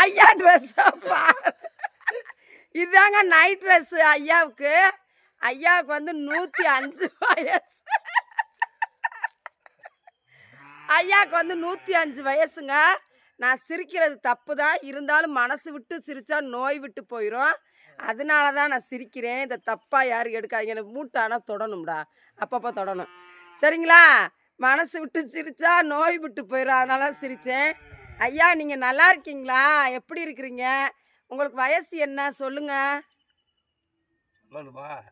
ஐயா ட்ரெஸ்ஸப்பா இதுதாங்க night dress ஐயாவுக்கு. ஐயாவுக்கு வந்து 105 வயசு. ஐயாவுக்கு வந்து 105 வயசுங்க. நான் சிரிக்கிறது தப்பு தான், இருந்தாலும் மனசு விட்டு சிரித்தா நோய் விட்டு போயிடும். அதனால தான் நான் சிரிக்கிறேன். இந்த தப்பாக யாரும் எடுக்காதீங்க. எனக்கு மூட்டை ஆனால் தொடணும்டா, அப்பப்போ தொடணும் சரிங்களா? மனசு விட்டு சிரித்தா நோய் விட்டு போயிடும், அதனால சிரித்தேன். ஐயா நீங்கள் நல்லா இருக்கீங்களா? எப்படி இருக்கிறீங்க? உங்களுக்கு வயசு என்ன சொல்லுங்க?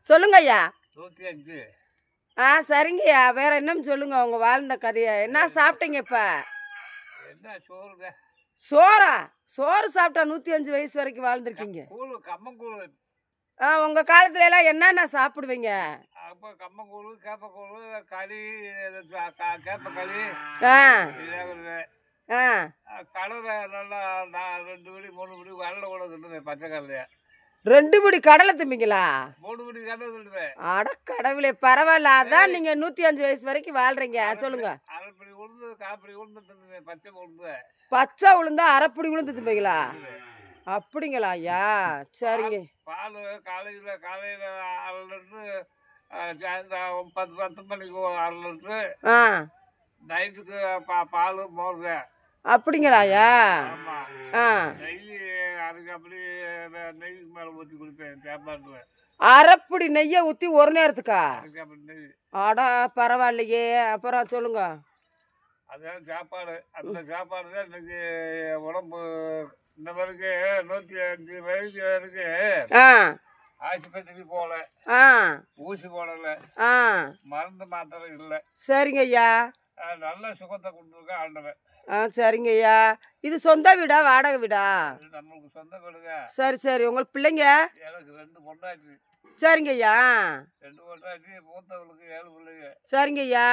சொல்லுங்க ஐயா. 105. சரிங்கய்யா. வேற என்னன்னு சொல்லுங்க உங்க வாழ்ந்த கதையை. என்ன சாப்பிட்டீங்க இப்ப? என்ன சோறுங்க? சோறா? சோறு சாப்பிட்டா 105 வயசு வரைக்கும் வாழ்ந்துருக்கீங்க? கம்மங்கூழ். உங்க காலத்துல எல்லாம் என்னென்ன சாப்பிடுவீங்க? அப்போ கம்மங்கூழ், கேப்பக்கூழ், களி, கேப்பக்களி, கடலை நல்லா 2 படி 3 படி கடலை கூட தின்னுவேன். பச்சை கடலையா 2 படி கடலை திம்பிங்களா? 3 படி கடலை தின்னுவேன். அட கடவுளே, பரவாயில்ல. அதான் நீங்க 105 வயசு வரைக்கும் வாழ்றீங்க. சொல்லுங்க. அரைப்படி உளுந்து, காப்படி உளுந்து தின்னுவேன். பச்சை உளுந்து. பச்சை உளுந்தா அரைப்படி உளுந்து திம்பிங்களா? அப்படிங்களா ஐயா? சரிங்க. பால் காலையில் 1/2 லிட்டரு, சாயந்தரம் 10 மணிக்கு 1/2 லிட்டரு, நைட்டுக்கு பால் மோருங்க. அப்படிங்களா ஐயா? நெய் அதுக்கு அப்படி நெய்க்கு மேலே ஊற்றி குடிப்பேன் சாப்பாட்டில். அரைப்படி நெய்யை ஊற்றி ஒரு நேரத்துக்கா? அதுக்கு அப்படி நெய். அடா பரவாயில்லையே. அப்புறம் சொல்லுங்க. அதுதான் சாப்பாடு. அந்த சாப்பாடு தான் இன்னைக்கு உடம்பு இந்த மாதிரிக்கு 105 வயசு இருக்கு. ஆஸ்பத்திரிக்கு போகல, ஊசி போடலை, மருந்து மாத்திரை இல்லை. சரிங்க ஐயா. நல்ல சுகத்தை கொடுத்துருக்கேன் ஆண்டவன். சரிங்க ஐயா. இது சொந்த வீடா வாடகை வீடா? நம்மளுக்கு சொந்த வீடுங்க. சரி சரி. உங்களுக்கு பிள்ளைங்க? எனக்கு 2 பொண்டாட்டி. சரிங்க ஐயா. 2 பொண்டாட்டி. மூத்தவளுக்கு 7 பிள்ளைங்க. சரிங்க ஐயா.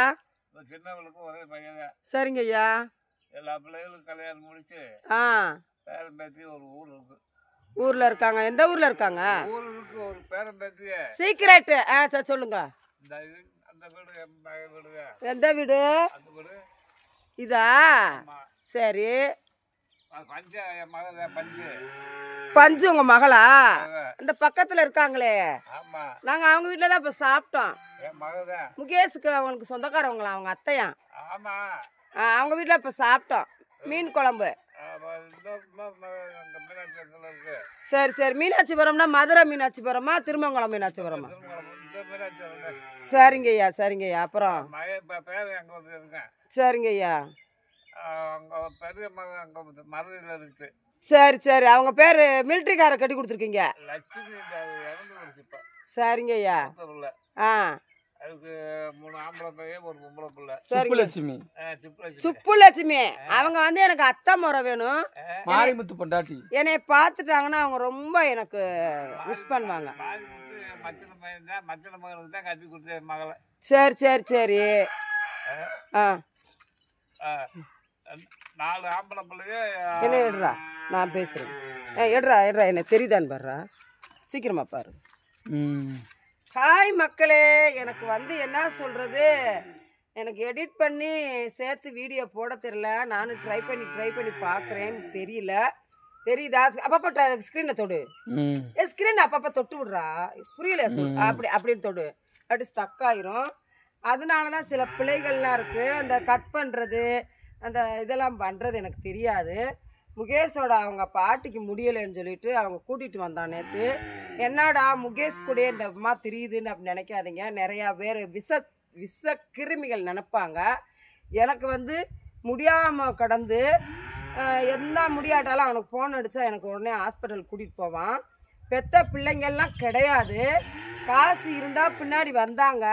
சின்னவளுக்கு ஒரே பையன். சரிங்க ஐயா. எல்லா பிள்ளைகளும் கல்யாணம் முடிச்சு பேரன் பேத்தி ஒரு ஊர் இருக்கு. ஊர்ல இருக்காங்க? எந்த ஊர்ல இருக்காங்க? ஊருக்கு ஒரு பேரன் பேத்திய சீக்கிரட்டு. சரி சொல்லுங்க. அந்த வீடு என் வீடுங்க. எந்த வீடு? அந்த வீடு இதா? சரி. பஞ்சு என் மகன். பஞ்சு. பஞ்சு உங்க மகளா? இந்த பக்கத்துல இருக்காங்களே. ஆமா. நாங்க அவங்க வீட்டுல தான் இப்ப சாப்பிட்டோம். என் மகன் முகேஷுக்கு அவங்களுக்கு சொந்தக்காரவங்களா அவங்க அத்தையா? ஆமா. அவங்க வீட்டுல இப்ப சாப்பிட்டோம். மீன் குழம்பு. சரி சரி. மீனாட்சிபுரம்னா மதுரை மீனாட்சிபுரமா திருமங்கலம் மீனாட்சிபுரமா? சரிங்க ஐயா. சரிங்க ஐயா. அப்புறம் சரிங்க ஐயா. பெரிய மகன் அங்கே மதுரையில் இருக்கு. சரி சரி. அவங்க பேர் மிலிட்ரிக்கார கட்டி கொடுத்துருக்கீங்க. லட்சுமி இறந்து போச்சு. சரிங்க ஐயா. அதுக்கு 3 ஆம்பளை பையன், ஒரு பொம்பளை பிள்ளை. சுப்புலட்சுமி. சுப்புலட்சுமி. அவங்க வந்து எனக்கு அத்தை முறை வேணும். மாரிமுத்து பொண்டாட்டி. என்னை பார்த்துட்டாங்கன்னா அவங்க ரொம்ப எனக்கு விஷ் பண்ணுவாங்க. மச்சன பையன் தான். மச்சன மகனுக்கு தான் கட்டி கொடுத்தேன் மகளை. சரி சரி சரி. 4 ஆம்பளை பிள்ளைங்க. என்ன எடுறா, நான் பேசுகிறேன். எடுறா எடுறா. என்ன தெரியுதான்னு பாடுறா, சீக்கிரமா பாரு. ஹாய் மக்களே. எனக்கு வந்து என்ன சொல்கிறது, எனக்கு எடிட் பண்ணி சேர்த்து வீடியோ போட தெரியல. நானும் ட்ரை பண்ணி பார்க்குறேன். தெரியல. தெரியுதா? அப்பப்போ ஸ்க்ரீனை தொடு. ஸ்க்ரீன் அப்பப்போ தொட்டு விட்றா. புரியல சொல். அப்படின்னு தொடு. அப்படி ஸ்டக் ஆயிரும். அதனால தான் சில பிழைகள்லாம் இருக்குது. அந்த கட் பண்ணுறது, அந்த இதெல்லாம் பண்ணுறது எனக்கு தெரியாது. முகேஷோட அவங்க பாட்டிக்கு முடியலைன்னு சொல்லிட்டு அவங்க கூட்டிகிட்டு வந்தான் நேற்று. என்னடா முகேஷ் கூட இந்த அம்மா தெரியுதுன்னு அப்படி நினைக்காதீங்க. நிறையா பேர் விஷ கிருமிகள் நினைப்பாங்க. எனக்கு வந்து முடியாமல் கடந்து என்ன முடியாட்டாலும் அவனுக்கு ஃபோன் அடித்தா எனக்கு உடனே ஹாஸ்பிட்டல் கூட்டிகிட்டு போவான். பெத்த பிள்ளைங்கள்லாம் கிடையாது. காசு இருந்தால் பின்னாடி வந்தாங்க.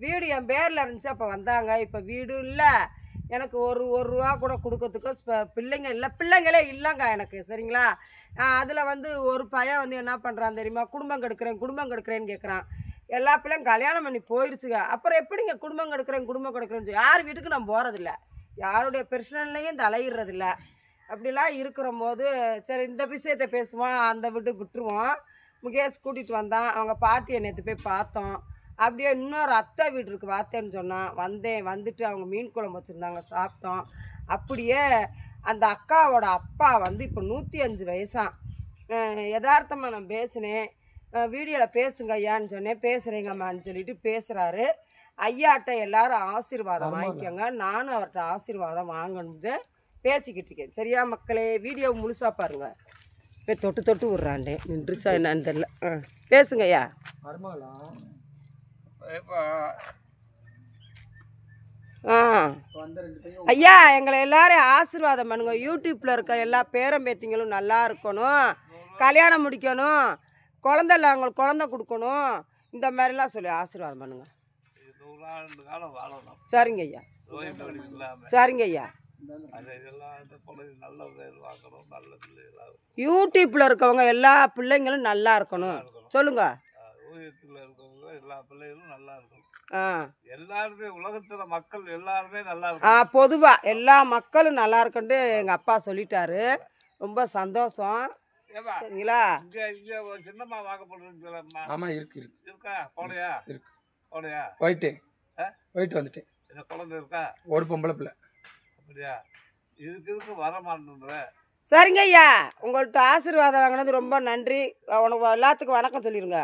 வீடு என் பேரில் இருந்துச்சு, அப்போ வந்தாங்க. இப்போ வீடு இல்லை. எனக்கு ஒரு ரூபா கூட கொடுக்கறதுக்கு பிள்ளைங்க இல்லை. பிள்ளைங்களே இல்லைங்க எனக்கு. சரிங்களா? அதில் வந்து ஒரு பையன் வந்து என்ன பண்ணுறான் தெரியுமா, குடும்பம் கெடுக்கிறேன்னு கேட்குறான். எல்லா பிள்ளைங்க கல்யாணம் பண்ணி போயிடுச்சுங்க. அப்புறம் எப்படிங்க குடும்பம் கெடுக்கிறேன்னு யார் வீட்டுக்கு நான் போகிறதில்ல. யாருடைய பிரச்சனையும் தலையிடுறதில்ல. அப்படிலாம் இருக்கிற போது சரி இந்த விஷயத்தை பேசுவோம், அந்த விட்டுருவோம். முகேஷ் கூட்டிகிட்டு வந்தான். அவங்க பாட்டியை நேற்று போய் பார்த்தோம். அப்படியே இன்னொரு அத்தை வீடு இருக்குது வாத்தேன்னு சொன்னான். வந்துட்டு அவங்க மீன் குழம்பு வச்சுருந்தாங்க, சாப்பிட்டோம். அப்படியே அந்த அக்காவோட அப்பா வந்து இப்போ 105 வயசாம். யதார்த்தமாக நான் பேசினேன், வீடியோவில் பேசுங்க ஐயான்னு சொன்னேன். பேசுகிறேங்கம்மான்னு சொல்லிட்டு பேசுகிறாரு. ஐயாட்ட எல்லாரும் ஆசீர்வாதம் வாங்கிக்கோங்க, நானும் அவர்கிட்ட ஆசீர்வாதம் வாங்கணும்னு பேசிக்கிட்டு இருக்கேன். சரியா மக்களே? வீடியோ முழுசாக பாருங்கள். இப்போ தொட்டு தொட்டு விட்றாண்டே நின்றுச்சா என்னன்னு தெரில. பேசுங்க ஐயா. ஐயா எங்களை எல்லாரும் ஆசீர்வாதம் பண்ணுங்க. யூடியூப்பில் இருக்க எல்லா பேரம்பேத்திங்களும் நல்லா இருக்கணும், கல்யாணம் முடிக்கணும், குழந்தை இல்லாதவங்களுக்கு குழந்தை கொடுக்கணும், இந்த மாதிரிலாம் சொல்லி ஆசீர்வாதம் பண்ணுங்க. சரிங்க ஐயா, சரிங்க ஐயா. யூடியூப்பில் இருக்கவங்க எல்லா பிள்ளைங்களும் நல்லா இருக்கணும் சொல்லுங்க. எல்லா பிள்ளைகளும் நல்லா இருக்கணும். எல்லாருமே உலகத்துல மக்கள் எல்லாருமே நல்லா இருக்கும். பொதுவாக எல்லா மக்களும் நல்லா இருக்குன்ட்டு எங்கள் அப்பா சொல்லிட்டாரு. ரொம்ப சந்தோஷம். சரிங்களா? இங்க ஒரு சின்னம்மா வாங்கப்படுறீங்களா? ஆமாம் இருக்கு இருக்கு இருக்கா? போடையா? இருக்கு. போடையா? போயிட்டு வந்துட்டேன். என்ன குழந்தை இருக்கா? ஒரு பொம்பளை பிள்ளை. அப்படியா? இதுக்கு வர மாட்டேன்ற. சரிங்க ஐயா, உங்கள்கிட்ட ஆசீர்வாதம் வாங்கினது ரொம்ப நன்றி. உனக்கு எல்லாத்துக்கும் வணக்கம் சொல்லிடுங்க.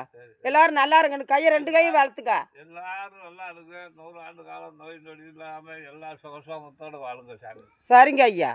எல்லாரும் நல்லா இருங்கன்னு கையை 2 கையும் வளர்த்துக்க. எல்லாரும் நல்லா இருக்கு. 100 ஆண்டு காலம் நோய் நொடி இல்லாமல் எல்லா சுகசோகத்தோடு வாழுங்க சாமி. சரிங்க ஐயா.